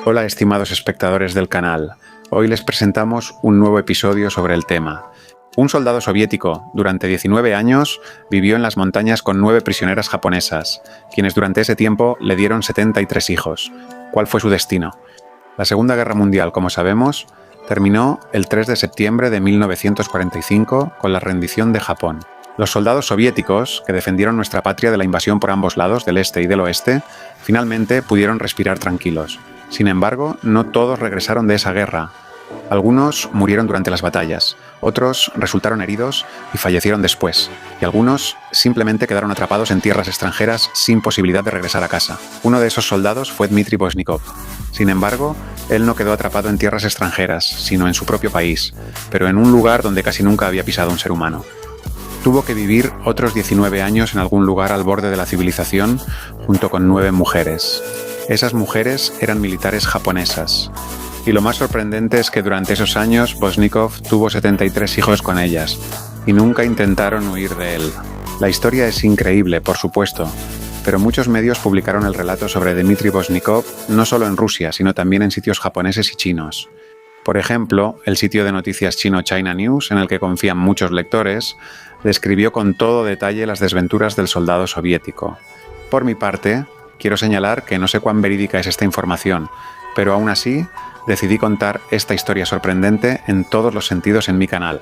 Hola estimados espectadores del canal, hoy les presentamos un nuevo episodio sobre el tema. Un soldado soviético, durante 19 años, vivió en las montañas con 9 prisioneras japonesas, quienes durante ese tiempo le dieron 73 hijos. ¿Cuál fue su destino? La Segunda Guerra Mundial, como sabemos, terminó el 3 de septiembre de 1945 con la rendición de Japón. Los soldados soviéticos, que defendieron nuestra patria de la invasión por ambos lados, del este y del oeste, finalmente pudieron respirar tranquilos. Sin embargo, no todos regresaron de esa guerra. Algunos murieron durante las batallas, otros resultaron heridos y fallecieron después, y algunos simplemente quedaron atrapados en tierras extranjeras sin posibilidad de regresar a casa. Uno de esos soldados fue Dmitry Boznikov. Sin embargo, él no quedó atrapado en tierras extranjeras, sino en su propio país, pero en un lugar donde casi nunca había pisado un ser humano. Tuvo que vivir otros 19 años en algún lugar al borde de la civilización, junto con 9 mujeres. Esas mujeres eran militares japonesas. Y lo más sorprendente es que durante esos años Boznikov tuvo 73 hijos con ellas, y nunca intentaron huir de él. La historia es increíble, por supuesto, pero muchos medios publicaron el relato sobre Dmitry Boznikov no solo en Rusia, sino también en sitios japoneses y chinos. Por ejemplo, el sitio de noticias chino China News, en el que confían muchos lectores, describió con todo detalle las desventuras del soldado soviético. Por mi parte, quiero señalar que no sé cuán verídica es esta información, pero aún así, decidí contar esta historia sorprendente en todos los sentidos en mi canal.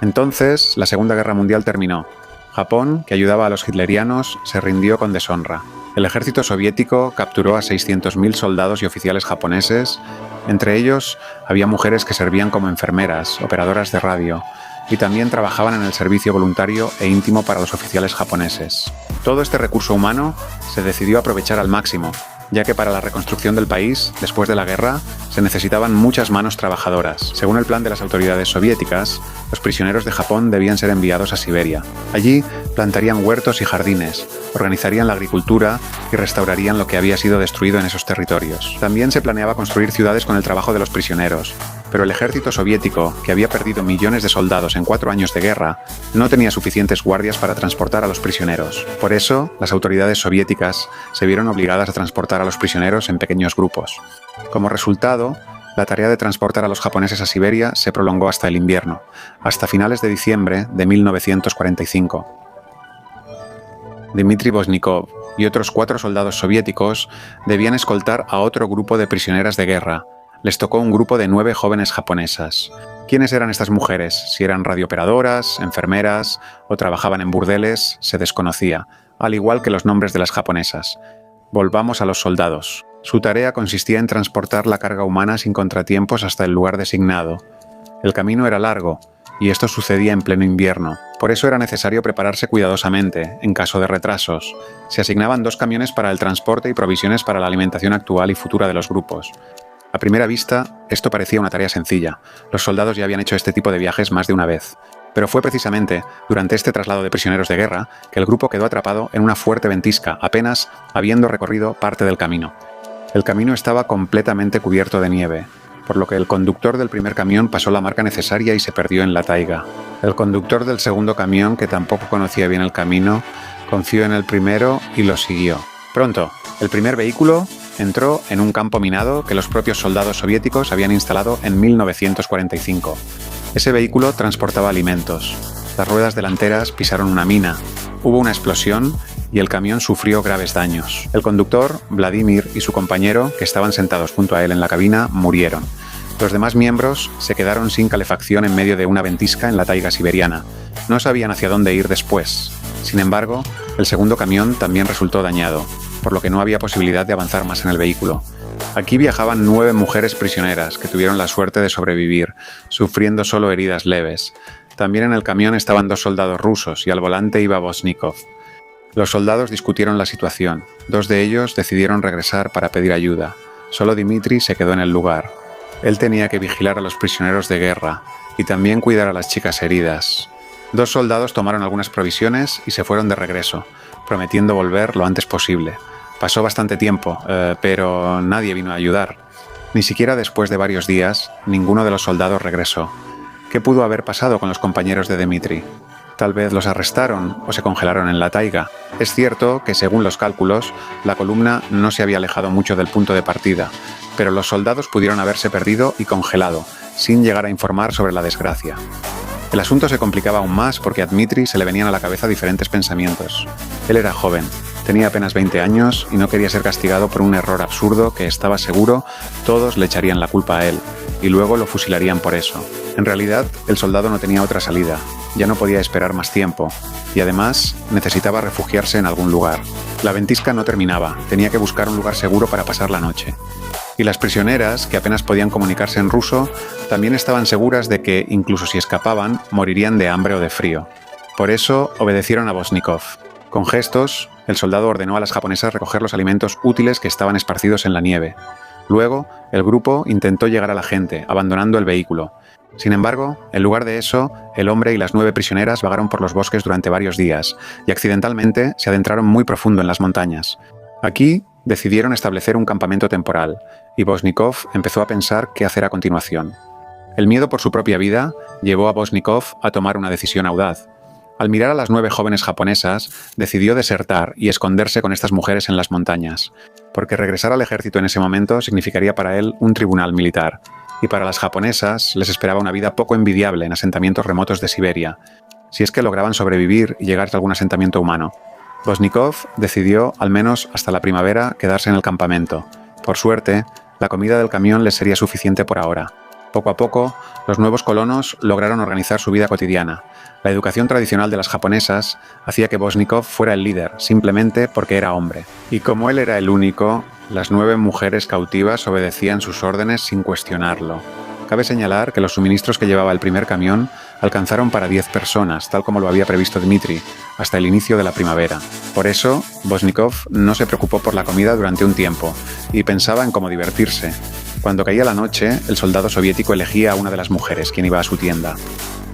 Entonces, la Segunda Guerra Mundial terminó. Japón, que ayudaba a los hitlerianos, se rindió con deshonra. El ejército soviético capturó a 600.000 soldados y oficiales japoneses. Entre ellos, había mujeres que servían como enfermeras, operadoras de radio, y también trabajaban en el servicio voluntario e íntimo para los oficiales japoneses. Todo este recurso humano se decidió aprovechar al máximo, ya que para la reconstrucción del país, después de la guerra, se necesitaban muchas manos trabajadoras. Según el plan de las autoridades soviéticas, los prisioneros de Japón debían ser enviados a Siberia. Allí plantarían huertos y jardines, organizarían la agricultura y restaurarían lo que había sido destruido en esos territorios. También se planeaba construir ciudades con el trabajo de los prisioneros, pero el ejército soviético, que había perdido millones de soldados en 4 años de guerra, no tenía suficientes guardias para transportar a los prisioneros. Por eso, las autoridades soviéticas se vieron obligadas a transportar a los prisioneros en pequeños grupos. Como resultado, la tarea de transportar a los japoneses a Siberia se prolongó hasta el invierno, hasta finales de diciembre de 1945. Dmitry Boznikov y otros 4 soldados soviéticos debían escoltar a otro grupo de prisioneras de guerra. Les tocó un grupo de 9 jóvenes japonesas. ¿Quiénes eran estas mujeres? Si eran radiooperadoras, enfermeras o trabajaban en burdeles, se desconocía, al igual que los nombres de las japonesas. Volvamos a los soldados. Su tarea consistía en transportar la carga humana sin contratiempos hasta el lugar designado. El camino era largo, y esto sucedía en pleno invierno. Por eso era necesario prepararse cuidadosamente, en caso de retrasos. Se asignaban 2 camiones para el transporte y provisiones para la alimentación actual y futura de los grupos. A primera vista, esto parecía una tarea sencilla. Los soldados ya habían hecho este tipo de viajes más de una vez. Pero fue precisamente durante este traslado de prisioneros de guerra que el grupo quedó atrapado en una fuerte ventisca, apenas habiendo recorrido parte del camino. El camino estaba completamente cubierto de nieve, por lo que el conductor del primer camión pasó la marca necesaria y se perdió en la taiga. El conductor del segundo camión, que tampoco conocía bien el camino, confió en el primero y lo siguió. Pronto, el primer vehículo entró en un campo minado que los propios soldados soviéticos habían instalado en 1945. Ese vehículo transportaba alimentos. Las ruedas delanteras pisaron una mina, hubo una explosión y el camión sufrió graves daños. El conductor, Vladimir, y su compañero, que estaban sentados junto a él en la cabina, murieron. Los demás miembros se quedaron sin calefacción en medio de una ventisca en la taiga siberiana. No sabían hacia dónde ir después. Sin embargo, el segundo camión también resultó dañado, por lo que no había posibilidad de avanzar más en el vehículo. Aquí viajaban 9 mujeres prisioneras que tuvieron la suerte de sobrevivir, sufriendo solo heridas leves. También en el camión estaban 2 soldados rusos y al volante iba Boznikov. Los soldados discutieron la situación. 2 de ellos decidieron regresar para pedir ayuda. Solo Dmitry se quedó en el lugar. Él tenía que vigilar a los prisioneros de guerra y también cuidar a las chicas heridas. 2 soldados tomaron algunas provisiones y se fueron de regreso, prometiendo volver lo antes posible. Pasó bastante tiempo, pero nadie vino a ayudar. Ni siquiera después de varios días, ninguno de los soldados regresó. ¿Qué pudo haber pasado con los compañeros de Dmitry? Tal vez los arrestaron o se congelaron en la taiga. Es cierto que, según los cálculos, la columna no se había alejado mucho del punto de partida, pero los soldados pudieron haberse perdido y congelado, sin llegar a informar sobre la desgracia. El asunto se complicaba aún más porque a Dmitri se le venían a la cabeza diferentes pensamientos. Él era joven, tenía apenas 20 años y no quería ser castigado por un error absurdo que, estaba seguro, todos le echarían la culpa a él, y luego lo fusilarían por eso. En realidad, el soldado no tenía otra salida, ya no podía esperar más tiempo, y además necesitaba refugiarse en algún lugar. La ventisca no terminaba, tenía que buscar un lugar seguro para pasar la noche. Y las prisioneras, que apenas podían comunicarse en ruso, también estaban seguras de que, incluso si escapaban, morirían de hambre o de frío. Por eso obedecieron a Voznikov. Con gestos, el soldado ordenó a las japonesas recoger los alimentos útiles que estaban esparcidos en la nieve. Luego, el grupo intentó llegar a la gente, abandonando el vehículo. Sin embargo, en lugar de eso, el hombre y las 9 prisioneras vagaron por los bosques durante varios días y accidentalmente se adentraron muy profundo en las montañas. Aquí decidieron establecer un campamento temporal y Voznikov empezó a pensar qué hacer a continuación. El miedo por su propia vida llevó a Voznikov a tomar una decisión audaz. Al mirar a las 9 jóvenes japonesas, decidió desertar y esconderse con estas mujeres en las montañas, porque regresar al ejército en ese momento significaría para él un tribunal militar, y para las japonesas les esperaba una vida poco envidiable en asentamientos remotos de Siberia, si es que lograban sobrevivir y llegar a algún asentamiento humano. Voznikov decidió, al menos hasta la primavera, quedarse en el campamento. Por suerte, la comida del camión les sería suficiente por ahora. Poco a poco, los nuevos colonos lograron organizar su vida cotidiana. La educación tradicional de las japonesas hacía que Voznikov fuera el líder, simplemente porque era hombre. Y como él era el único, las 9 mujeres cautivas obedecían sus órdenes sin cuestionarlo. Cabe señalar que los suministros que llevaba el primer camión alcanzaron para 10 personas, tal como lo había previsto Dmitri, hasta el inicio de la primavera. Por eso, Voznikov no se preocupó por la comida durante un tiempo y pensaba en cómo divertirse. Cuando caía la noche, el soldado soviético elegía a una de las mujeres, quien iba a su tienda.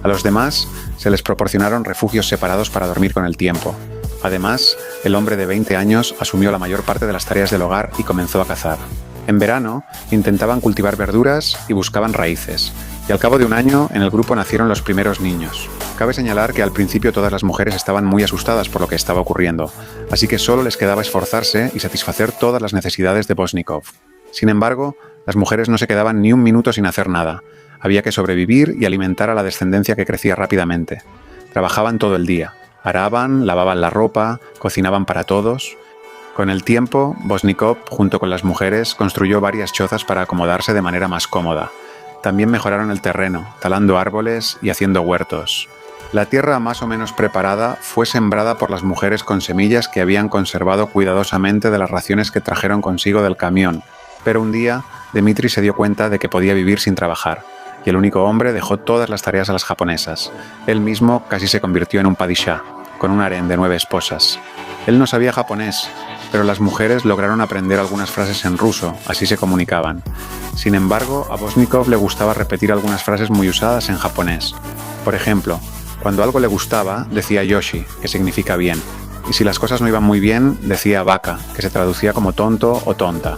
A los demás se les proporcionaron refugios separados para dormir con el tiempo. Además, el hombre de 20 años asumió la mayor parte de las tareas del hogar y comenzó a cazar. En verano, intentaban cultivar verduras y buscaban raíces. Y al cabo de un año, en el grupo nacieron los primeros niños. Cabe señalar que al principio todas las mujeres estaban muy asustadas por lo que estaba ocurriendo, así que solo les quedaba esforzarse y satisfacer todas las necesidades de Voznikov. Sin embargo, las mujeres no se quedaban ni un minuto sin hacer nada. Había que sobrevivir y alimentar a la descendencia que crecía rápidamente. Trabajaban todo el día. Araban, lavaban la ropa, cocinaban para todos. Con el tiempo, Voznikov, junto con las mujeres, construyó varias chozas para acomodarse de manera más cómoda. También mejoraron el terreno, talando árboles y haciendo huertos. La tierra más o menos preparada fue sembrada por las mujeres con semillas que habían conservado cuidadosamente de las raciones que trajeron consigo del camión. Pero un día, Dmitri se dio cuenta de que podía vivir sin trabajar, y el único hombre dejó todas las tareas a las japonesas. Él mismo casi se convirtió en un padishah, con un harén de 9 esposas. Él no sabía japonés, pero las mujeres lograron aprender algunas frases en ruso, así se comunicaban. Sin embargo, a Voznikov le gustaba repetir algunas frases muy usadas en japonés. Por ejemplo, cuando algo le gustaba, decía yoshi, que significa bien, y si las cosas no iban muy bien, decía baka, que se traducía como tonto o tonta.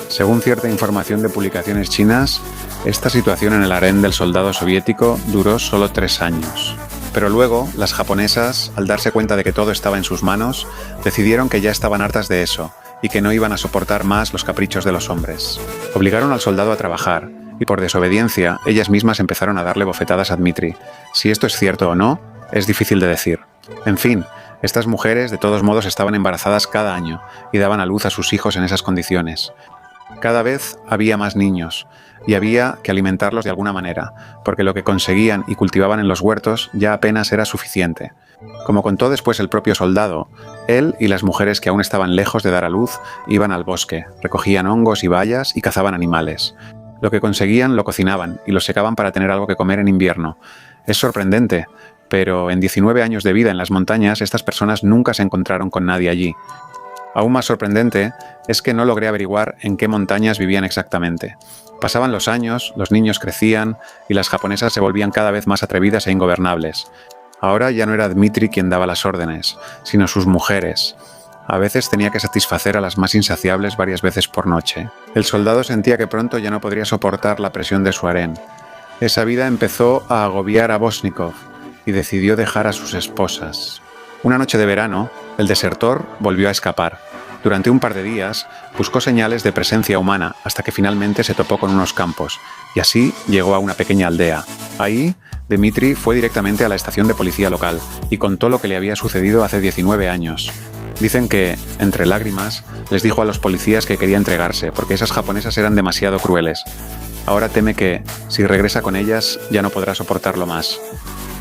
Según cierta información de publicaciones chinas, esta situación en el harén del soldado soviético duró solo 3 años. Pero luego, las japonesas, al darse cuenta de que todo estaba en sus manos, decidieron que ya estaban hartas de eso y que no iban a soportar más los caprichos de los hombres. Obligaron al soldado a trabajar y por desobediencia, ellas mismas empezaron a darle bofetadas a Dmitri. Si esto es cierto o no, es difícil de decir. En fin, estas mujeres de todos modos estaban embarazadas cada año y daban a luz a sus hijos en esas condiciones. Cada vez había más niños y había que alimentarlos de alguna manera, porque lo que conseguían y cultivaban en los huertos ya apenas era suficiente. Como contó después el propio soldado, él y las mujeres que aún estaban lejos de dar a luz iban al bosque, recogían hongos y bayas y cazaban animales. Lo que conseguían lo cocinaban y lo secaban para tener algo que comer en invierno. Es sorprendente, pero en 19 años de vida en las montañas estas personas nunca se encontraron con nadie allí. Aún más sorprendente es que no logré averiguar en qué montañas vivían exactamente. Pasaban los años, los niños crecían y las japonesas se volvían cada vez más atrevidas e ingobernables. Ahora ya no era Dmitri quien daba las órdenes, sino sus mujeres. A veces tenía que satisfacer a las más insaciables varias veces por noche. El soldado sentía que pronto ya no podría soportar la presión de su harén. Esa vida empezó a agobiar a Voznikov, y decidió dejar a sus esposas. Una noche de verano, el desertor volvió a escapar. Durante un par de días, buscó señales de presencia humana hasta que finalmente se topó con unos campos, y así llegó a una pequeña aldea. Ahí, Dmitri fue directamente a la estación de policía local y contó lo que le había sucedido hace 19 años. Dicen que, entre lágrimas, les dijo a los policías que quería entregarse, porque esas japonesas eran demasiado crueles. Ahora teme que, si regresa con ellas, ya no podrá soportarlo más.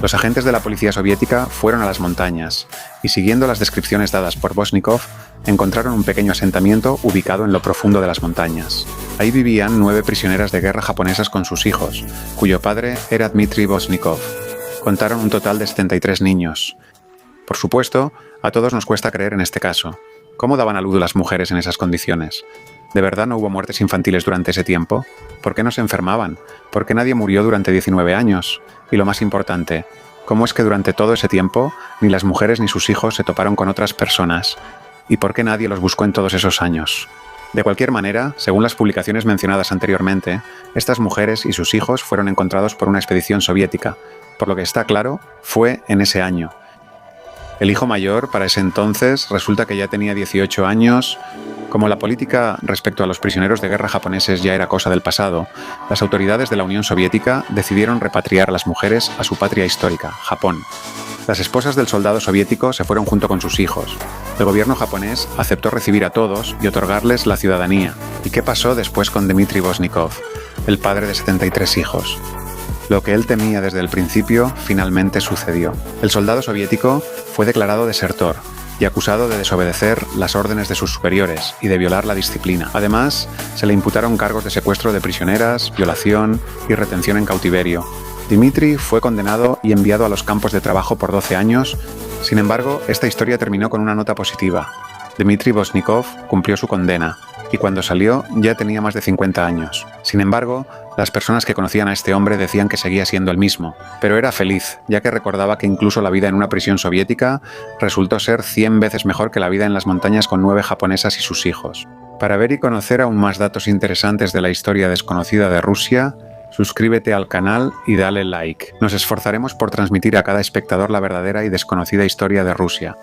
Los agentes de la policía soviética fueron a las montañas y, siguiendo las descripciones dadas por Bosnikov, encontraron un pequeño asentamiento ubicado en lo profundo de las montañas. Ahí vivían 9 prisioneras de guerra japonesas con sus hijos, cuyo padre era Dmitri Bosnikov. Contaron un total de 73 niños. Por supuesto, a todos nos cuesta creer en este caso. ¿Cómo daban a luz las mujeres en esas condiciones? ¿De verdad no hubo muertes infantiles durante ese tiempo? ¿Por qué no se enfermaban? ¿Por qué nadie murió durante 19 años? Y lo más importante, ¿cómo es que durante todo ese tiempo ni las mujeres ni sus hijos se toparon con otras personas? ¿Y por qué nadie los buscó en todos esos años? De cualquier manera, según las publicaciones mencionadas anteriormente, estas mujeres y sus hijos fueron encontrados por una expedición soviética. Por lo que está claro, fue en ese año. El hijo mayor, para ese entonces, resulta que ya tenía 18 años. Como la política respecto a los prisioneros de guerra japoneses ya era cosa del pasado, las autoridades de la Unión Soviética decidieron repatriar a las mujeres a su patria histórica, Japón. Las esposas del soldado soviético se fueron junto con sus hijos. El gobierno japonés aceptó recibir a todos y otorgarles la ciudadanía. ¿Y qué pasó después con Dmitri Bosnikov, el padre de 73 hijos? Lo que él temía desde el principio finalmente sucedió. El soldado soviético fue declarado desertor y acusado de desobedecer las órdenes de sus superiores y de violar la disciplina. Además, se le imputaron cargos de secuestro de prisioneras, violación y retención en cautiverio. Dmitri fue condenado y enviado a los campos de trabajo por 12 años. Sin embargo, esta historia terminó con una nota positiva. Dmitri Bosnikov cumplió su condena y cuando salió ya tenía más de 50 años. Sin embargo, las personas que conocían a este hombre decían que seguía siendo el mismo, pero era feliz, ya que recordaba que incluso la vida en una prisión soviética resultó ser 100 veces mejor que la vida en las montañas con 9 japonesas y sus hijos. Para ver y conocer aún más datos interesantes de la historia desconocida de Rusia, suscríbete al canal y dale like. Nos esforzaremos por transmitir a cada espectador la verdadera y desconocida historia de Rusia.